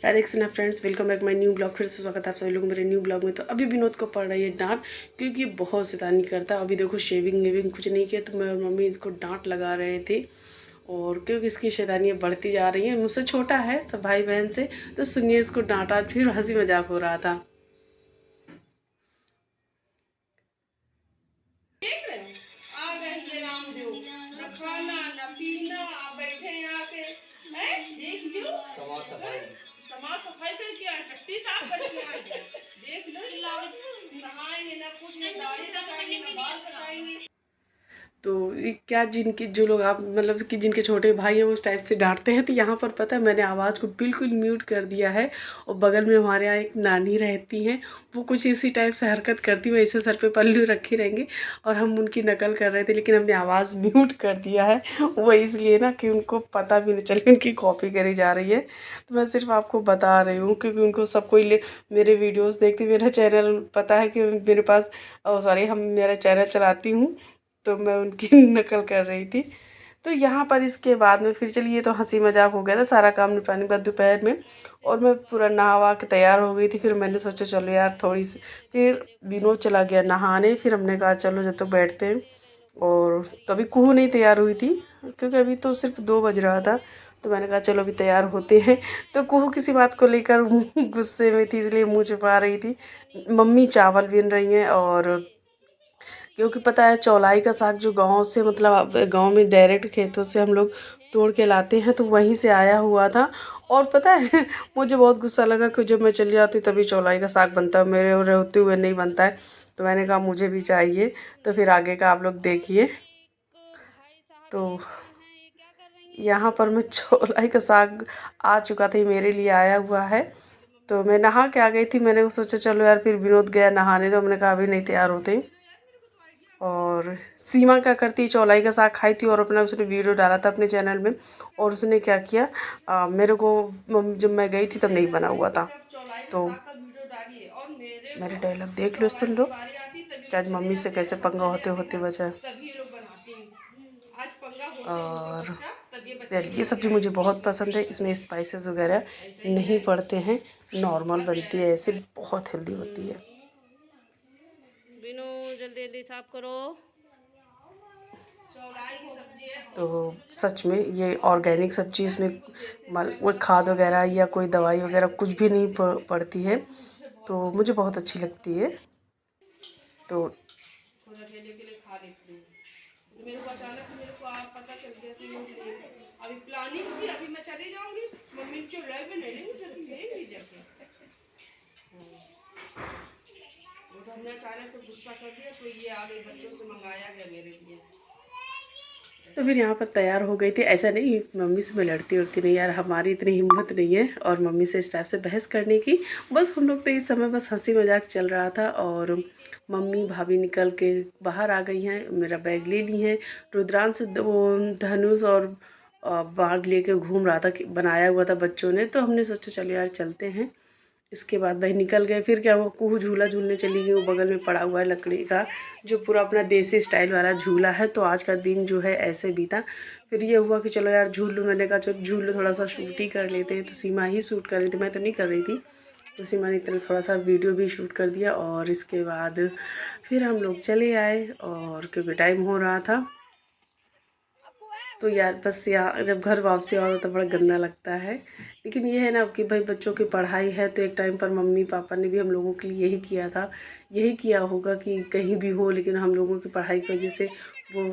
Radhe Krishna friends, welcome back my new blog. फिर से स्वागत है आप सभी लोगों मेरे न्यू ब्लॉग में। तो अभी विनोद को पड़ रही है डांट, क्योंकि ये बहुत शैतानी करता है। अभी देखो शेविंग वेविंग कुछ नहीं किया, तो मैं और मम्मी इसको डांट लगा रहे थे। और क्योंकि इसकी शैतानियाँ बढ़ती जा रही हैं, मुझसे छोटा है सब भाई बहन से, तो सुनिए इसको डांटा, फिर हंसी मजाक हो रहा था। देख रहे हैं, आ गए ये रामदेव, न खाना न पीना, आप बैठे हैं आके, हैं देख लो समाज सफाई करके आए, टट्टी साफ करके आए, देख लो नहाएंगे ना कुछ, न दाढ़ी रखाएंगे न बाल कटाएंगे। तो ये क्या, जिनके जो लोग आप मतलब कि जिनके छोटे भाई हैं उस टाइप से डांटते हैं, तो यहाँ पर पता है मैंने आवाज़ को बिल्कुल म्यूट कर दिया है। और बगल में हमारे यहाँ एक नानी रहती हैं, वो कुछ इसी टाइप से हरकत करती, वैसे सर पे पल्लू रखे रहेंगे और हम उनकी नकल कर रहे थे, लेकिन हमने आवाज़ म्यूट कर दिया है। वो इसलिए ना कि उनको पता भी नहीं चले उनकी कॉपी करी जा रही है। तो मैं सिर्फ आपको बता रही हूँ, क्योंकि उनको सब कोई मेरे वीडियोज़ देखते, मेरा चैनल पता है कि मेरे पास, सॉरी, हम मेरा चैनल चलाती हूँ, तो मैं उनकी नकल कर रही थी। तो यहाँ पर इसके बाद में फिर चलिए, तो हंसी मजाक हो गया था, सारा काम निपटाने के बाद दोपहर में, और मैं पूरा नहा के तैयार हो गई थी। फिर मैंने सोचा चलो यार थोड़ी सी, फिर विनोद चला गया नहाने, फिर हमने कहा चलो जब तक बैठते हैं। और तभी कुहू नहीं तैयार हुई थी, क्योंकि अभी तो सिर्फ 2 बज रहा था। तो मैंने कहा चलो अभी तैयार होते हैं। तो कुहू किसी बात को लेकर गुस्से में थी, इसलिए मुँह छुपा रही थी। मम्मी चावल बीन रही हैं, और क्योंकि पता है चौलाई का साग जो गांव से, मतलब गांव में डायरेक्ट खेतों से हम लोग तोड़ के लाते हैं, तो वहीं से आया हुआ था। और पता है मुझे बहुत गुस्सा लगा कि जब मैं चली जाती तभी चौलाई का साग बनता है, मेरे रहते हुए नहीं बनता है। तो मैंने कहा मुझे भी चाहिए। तो फिर आगे का आप लोग देखिए। तो यहाँ पर मैं चौलाई का साग आ चुका था, ये मेरे लिए आया हुआ है। तो मैं नहा के आ गई थी, मैंने सोचा चलो यार, फिर विनोद गया नहाने, तो हमने कहा अभी नहीं तैयार होते। और सीमा क्या करती, चौलाई का साग खाई थी और अपना उसने वीडियो डाला था अपने चैनल में। और उसने क्या किया, मेरे को जब मैं गई थी तब नहीं बना हुआ था। तो मेरे डायलॉग देख लो, सुन लो कि आज मम्मी से कैसे पंगा होते होते बचा। और ये सब्ज़ी मुझे बहुत पसंद है, इसमें स्पाइसेस वगैरह नहीं पड़ते हैं, नॉर्मल बनती है, ऐसे बहुत हेल्दी होती है। बिनो जल्दी जल्दी साफ करो। तो सच में ये ऑर्गेनिक सब्जी, इसमें कोई खाद वगैरह या कोई दवाई वगैरह कुछ भी नहीं पड़ती है, तो मुझे बहुत अच्छी लगती है। तो खा लेती हूँ। तो मेरे को अचानक से मेरे को आप पता चल गया कि अभी प्लानिंग थी, अभी मैं चली जाऊंगी, मम्मी जो रह भी नहीं नहीं जाके वो तो हमने अचानक से गुस्सा कर दिया, तो ये आ गई, बच्चों से मंगाया गया मेरे लिए। तो फिर यहाँ पर तैयार हो गई थी। ऐसा नहीं मम्मी से मैं लड़ती उड़ती नहीं यार, हमारी इतनी हिम्मत नहीं है और मम्मी से इस टाइप से बहस करने की। बस हम लोग तो इस समय बस हंसी मजाक चल रहा था। और मम्मी भाभी निकल के बाहर आ गई हैं, मेरा बैग ले ली हैं। रुद्रांश वो धनुष और बाग लेके घूम रहा था, कि बनाया हुआ था बच्चों ने, तो हमने सोचा चलो यार चलते हैं। इसके बाद भाई निकल गए। फिर क्या हुआ, कुहू झूला झूलने चली गई, वो बगल में पड़ा हुआ है लकड़ी का, जो पूरा अपना देसी स्टाइल वाला झूला है। तो आज का दिन जो है ऐसे बीता। फिर ये हुआ कि चलो यार झूल लो, मैंने कहा चलो झूल लो, थोड़ा सा शूट ही कर लेते हैं। तो सीमा ही शूट कर रही थी, मैं तो नहीं कर रही थी। तो सीमा ने इतना थोड़ा सा वीडियो भी शूट कर दिया। और इसके बाद फिर हम लोग चले आए, और क्योंकि टाइम हो रहा था। तो यार बस यार जब घर वापसी आओ तो बड़ा गंदा लगता है। लेकिन ये है ना कि भाई बच्चों की पढ़ाई है, तो एक टाइम पर मम्मी पापा ने भी हम लोगों के लिए यही किया था, यही किया होगा कि कहीं भी हो, लेकिन हम लोगों की पढ़ाई की वजह से वो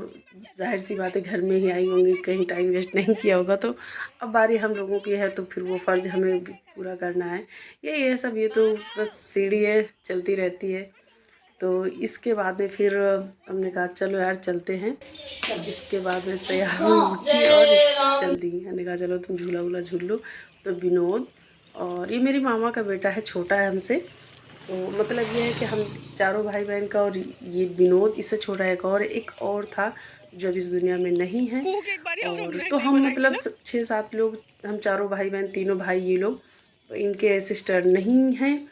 जाहिर सी बात है घर में ही आई होंगी, कहीं टाइम वेस्ट नहीं किया होगा। तो अब बारी हम लोगों की है, तो फिर वो फ़र्ज़ हमें भी पूरा करना है। यही है सब, ये तो बस सीढ़ी है, चलती रहती है। तो इसके बाद में फिर हमने कहा चलो यार चलते हैं। इसके बाद में तैयार हुई उठी और चल दी। हमने कहा चलो तुम झूला वूला झूल लो। तो विनोद, और ये मेरी मामा का बेटा है, छोटा है हमसे। तो मतलब ये है कि हम चारों भाई बहन का, और ये विनोद, इससे छोटा एक और था जो अब इस दुनिया में नहीं है। और तो हम मतलब 6-7 लोग, हम चारों भाई बहन, तीनों भाई ये लोग, तो इनके सिस्टर नहीं हैं।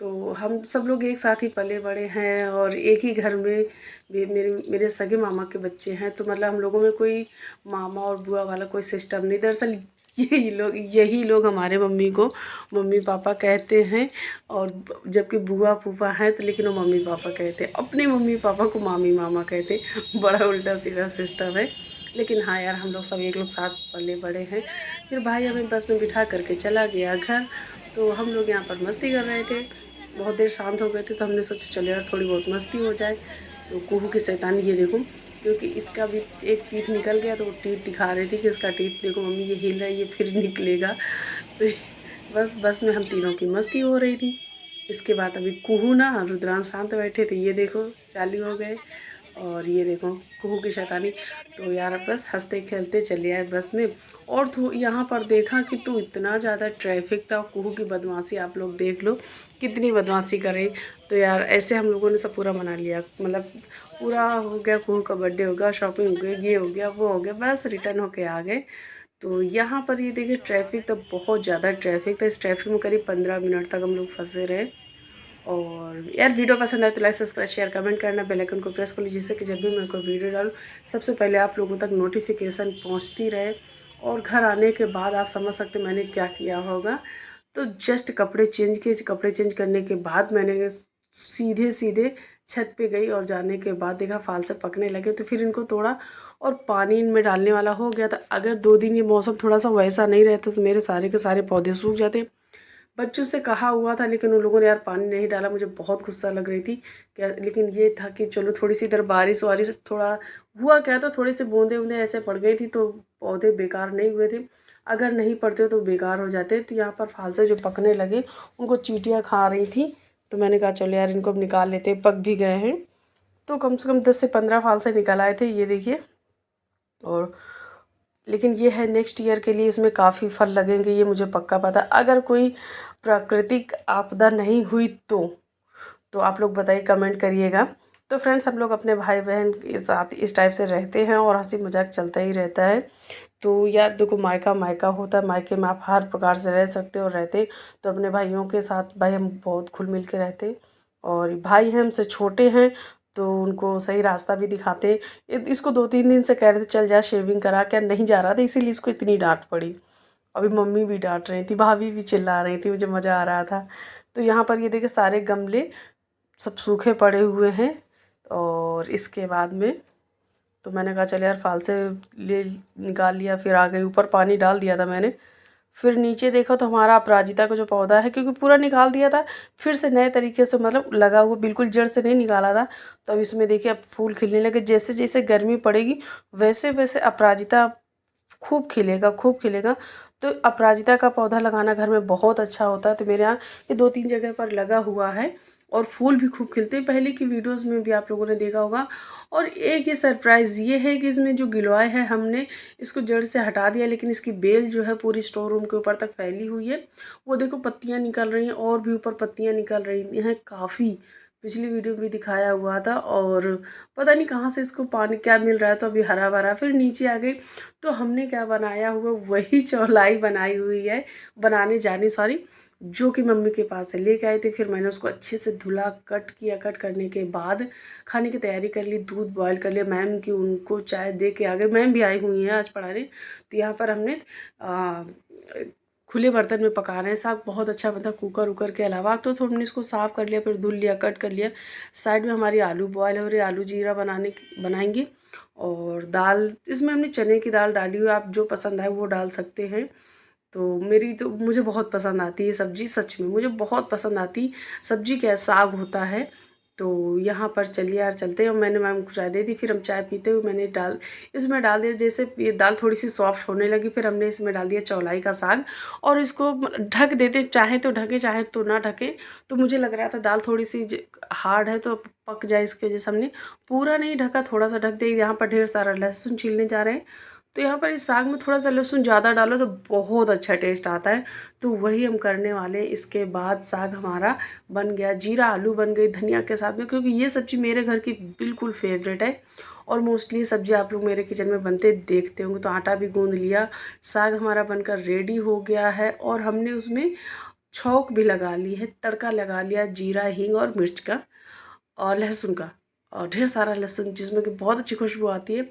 तो हम सब लोग एक साथ ही पले बड़े हैं, और एक ही घर में मेरे मेरे सगे मामा के बच्चे हैं। तो मतलब हम लोगों में कोई मामा और बुआ वाला कोई सिस्टम नहीं। दरअसल यही लोग हमारे मम्मी को मम्मी पापा कहते हैं, और जबकि बुआ फूफा हैं तो लेकिन वो मम्मी पापा कहते हैं, अपने मम्मी पापा को मामी मामा कहते हैं। बड़ा उल्टा सीधा सिस्टम है। लेकिन हाँ यार, हम लोग सब एक लोग साथ पले बड़े हैं। फिर भाई हमें बस में बिठा करके चला गया घर। तो हम लोग यहाँ पर मस्ती कर रहे थे। बहुत देर शांत हो गए थे तो हमने सोचा चलो यार थोड़ी बहुत मस्ती हो जाए। तो कुहू की शैतानी ये देखो, क्योंकि इसका भी एक टीथ निकल गया तो वो टीथ दिखा रही थी कि इसका टीथ देखो मम्मी ये हिल रहा है, ये फिर निकलेगा। तो बस में हम तीनों की मस्ती हो रही थी। इसके बाद अभी कुहू ना रुद्रांश शांत बैठे थे, ये देखो चालू हो गए। और ये देखो कुहू की शैतानी। तो यार बस हंसते खेलते चले आए बस में। और तो यहाँ पर देखा कि तो इतना ज़्यादा ट्रैफिक था। कुहू की बदमाशी आप लोग देख लो कितनी बदमाशी करे। तो यार ऐसे हम लोगों ने सब पूरा मना लिया, मतलब पूरा हो गया। कुहू का बर्थडे हो गया, शॉपिंग हो गई, ये हो गया वो हो गया, बस रिटर्न होके आ गए। तो यहाँ पर ये देखिए ट्रैफिक तो बहुत ज़्यादा ट्रैफिक था। इस ट्रैफिक में करीब 15 मिनट तक हम लोग फंसे रहे। और यार वीडियो पसंद आए तो लाइक सब्सक्राइब शेयर कमेंट करना, बेल आइकन को प्रेस कर लीजिए जिससे कि जब भी मैं कोई वीडियो डालूँ सबसे पहले आप लोगों तक नोटिफिकेशन पहुंचती रहे। और घर आने के बाद आप समझ सकते मैंने क्या किया होगा। तो जस्ट कपड़े चेंज किए, कपड़े चेंज करने के बाद मैंने सीधे सीधे छत पे गई और जाने के बाद देखा फाल से पकने लगे। तो फिर इनको तोड़ा और पानी इनमें डालने वाला हो गया था। अगर 2 दिन ये मौसम थोड़ा सा वैसा नहीं रहता तो मेरे सारे के सारे पौधे सूख जाते। बच्चों से कहा हुआ था लेकिन उन लोगों ने यार पानी नहीं डाला। मुझे बहुत गुस्सा लग रही थी क्या, लेकिन ये था कि चलो थोड़ी सी इधर बारिश वारिश थोड़ा हुआ क्या, तो थोड़ी सी बूंदे बूंदे ऐसे पड़ गई थी तो पौधे बेकार नहीं हुए थे। अगर नहीं पड़ते तो बेकार हो जाते। तो यहाँ पर फाल से जो पकने लगे उनको चींटियाँ खा रही थी। तो मैंने कहा चलो यार इनको अब निकाल लेते, पक भी गए हैं। तो कम से कम 10 से 15 फाल से निकल आए थे, ये देखिए। और लेकिन ये है नेक्स्ट ईयर के लिए इसमें काफ़ी फल लगेंगे, ये मुझे पक्का पता। अगर कोई प्राकृतिक आपदा नहीं हुई तो आप लोग बताइए, कमेंट करिएगा। तो फ्रेंड्स हम लोग अपने भाई बहन के साथ इस टाइप से रहते हैं और हंसी मजाक चलता ही रहता है। तो यार देखो मायका मायका होता है, मायके में आप हर प्रकार से रह सकते हो, रहते तो अपने भाइयों के साथ भाई हम बहुत घुल मिल के रहते। और भाई हैं हमसे छोटे हैं तो उनको सही रास्ता भी दिखाते। इसको 2-3 दिन से कह रहे थे चल जा शेविंग करा, क्या नहीं जा रहा था, इसीलिए इसको इतनी डांट पड़ी। अभी मम्मी भी डांट रही थी, भाभी भी चिल्ला रही थी, मुझे मज़ा आ रहा था। तो यहाँ पर ये देखिए सारे गमले सब सूखे पड़े हुए हैं। और इसके बाद में तो मैंने कहा चल यार फाल से ले निकाल लिया, फिर आ गई ऊपर पानी डाल दिया था मैंने। फिर नीचे देखा तो हमारा अपराजिता का जो पौधा है, क्योंकि पूरा निकाल दिया था फिर से नए तरीके से, मतलब लगा हुआ बिल्कुल जड़ से नहीं निकाला था। तो अब इसमें देखिए अब फूल खिलने लगे। जैसे जैसे गर्मी पड़ेगी वैसे वैसे अपराजिता खूब खिलेगा, खूब खिलेगा। तो अपराजिता का पौधा लगाना घर में बहुत अच्छा होता है। तो मेरे यहाँ ये 2-3 जगह पर लगा हुआ है और फूल भी खूब खिलते हैं, पहले की वीडियोस में भी आप लोगों ने देखा होगा। और एक ये सरप्राइज़ ये है कि इसमें जो गिलोय है हमने इसको जड़ से हटा दिया, लेकिन इसकी बेल जो है पूरी स्टोर रूम के ऊपर तक फैली हुई है। वो देखो पत्तियाँ निकल रही हैं और भी ऊपर पत्तियाँ निकल रही हैं काफ़ी। पिछली वीडियो में भी दिखाया हुआ था। और पता नहीं कहाँ से इसको पानी क्या मिल रहा है, तो अभी हरा भरा फिर नीचे आ गई। तो हमने क्या बनाया हुआ वही चौलाई बनाई हुई है, बनाने जानी सॉरी, जो कि मम्मी के पास से लेके आए थे। फिर मैंने उसको अच्छे से धुला, कट किया, कट करने के बाद खाने की तैयारी कर ली, दूध बॉयल कर लिया। मैम की उनको चाय दे के आ गए, मैम भी आई हुई हैं आज पढ़ाने। तो यहाँ पर हमने खुले बर्तन में पका रहे हैं साग, बहुत अच्छा बनता है कुकर उकर के अलावा। तो हमने इसको साफ़ कर लिया, फिर धुल लिया, कट कर लिया। साइड में हमारी आलू बॉयल हो रही, आलू जीरा बनाएंगे। और दाल इसमें हमने चने की दाल डाली हुई, आप जो पसंद आए वो डाल सकते हैं। तो मेरी तो मुझे बहुत पसंद आती है सब्ज़ी, सच में मुझे बहुत पसंद आती सब्ज़ी, क्या साग होता है। तो यहाँ पर चलिए यार चलते हैं। और मैंने मैम को चाय दे दी, फिर हम चाय पीते हुए मैंने इसमें डाल दिया। जैसे ये दाल थोड़ी सी सॉफ्ट होने लगी फिर हमने इसमें डाल दिया चौलाई का साग। और इसको ढक देते, चाहे तो ढके चाहे तो ना ढके। तो मुझे लग रहा था दाल थोड़ी सी हार्ड है तो पक जाए, इसके वजह से हमने पूरा नहीं ढका, थोड़ा सा ढक दिया। यहाँ पर ढेर सारा लहसुन छीलने जा रहे हैं। तो यहाँ पर इस साग में थोड़ा सा लहसुन ज़्यादा डालो तो बहुत अच्छा टेस्ट आता है। तो वही हम करने वाले। इसके बाद साग हमारा बन गया, जीरा आलू बन गई धनिया के साथ में, क्योंकि ये सब्ज़ी मेरे घर की बिल्कुल फेवरेट है। और मोस्टली सब्ज़ी आप लोग मेरे किचन में बनते देखते होंगे। तो आटा भी गूँध लिया, साग हमारा बनकर रेडी हो गया है। और हमने उसमें छौंक भी लगा ली है, तड़का लगा लिया जीरा हींग और मिर्च का और लहसुन का, और ढेर सारा लहसुन जिसमें कि बहुत अच्छी खुशबू आती है।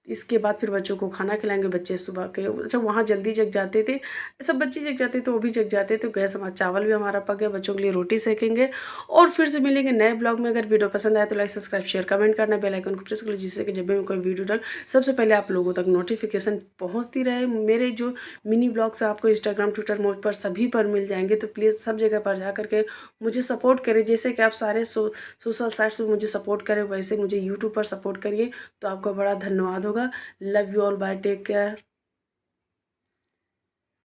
इसके बाद फिर बच्चों को खाना खिलाएंगे। बच्चे सुबह के अच्छा वहाँ जल्दी जग जाते थे, सब बच्चे जग जाते तो वो भी जग जाते। तो गैस हमारा चावल भी हमारा पक गया, बच्चों के लिए रोटी सेकेंगे और फिर से मिलेंगे नए ब्लॉग में। अगर वीडियो पसंद आए तो लाइक सब्सक्राइब शेयर कमेंट करना, बेल आइकन को प्रेस कर लो, जिससे कि जब भी मैं कोई वीडियो डाल सबसे पहले आप लोगों तक नोटिफिकेशन पहुंचती रहे। मेरे जो मिनी ब्लॉग्स आपको इंस्टाग्राम ट्विटर मोड पर सभी पर मिल जाएंगे, तो प्लीज़ सब जगह पर जा करके मुझे सपोर्ट करें। जैसे कि आप सारे सोशल साइट्स पर मुझे सपोर्ट करें, वैसे मुझे यूट्यूब पर सपोर्ट करिए, तो आपका बड़ा धन्यवाद होगा। Love you all, bye, take care.